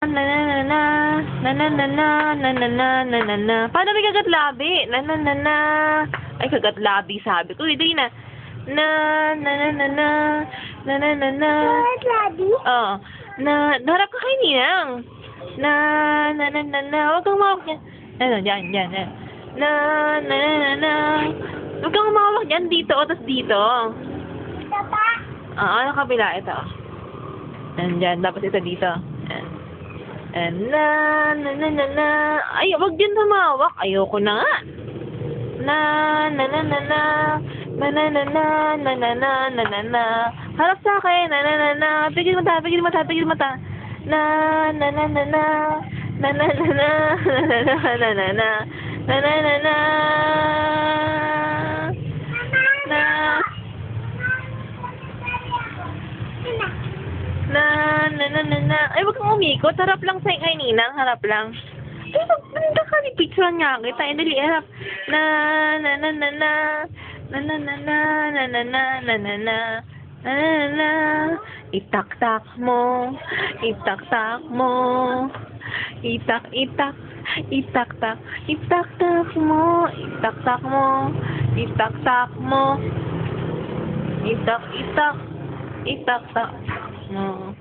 Na na na na na na na na na na na na na. Paano may kagatlabi? Na na na na. Ay, kagatlabi sabi ko. Hindi na. Na na na na na na na na na. Kagatlabi? Oo. Harap ka kay Ninang. Na na na na na. Huwag kang mawak niyan. Ano, dyan, dyan, dyan. Na na na na na. Huwag kang mawak dyan. Dito, o, tas dito. Ito pa? Oo, ano kabila? Ito. Nandyan. Tapos ito dito. Yan. And na na na na na. Ay, wag din tumawak. Ayoko na nga. Na na na na na na na na na na na na na na na. Harap sa akin. Na na na na. Pigil mata, pigil mata, pigil mata. Na na na na na na na na na na na na na na na na na. Na. Ay, wag kang umikot. Harap lang sa kay Ninang. Harap lang. Ay, maganda ka. Picture nga kita. Ay, dali. Harap. Na na na na na na na na na na na na na na na na na. Itak-tak mo. Itak-tak mo. Itak-itak. Itak-tak. Itak-tak mo. Itak-tak mo. Itak-tak mo. Itak-itak. Itak-tak mo.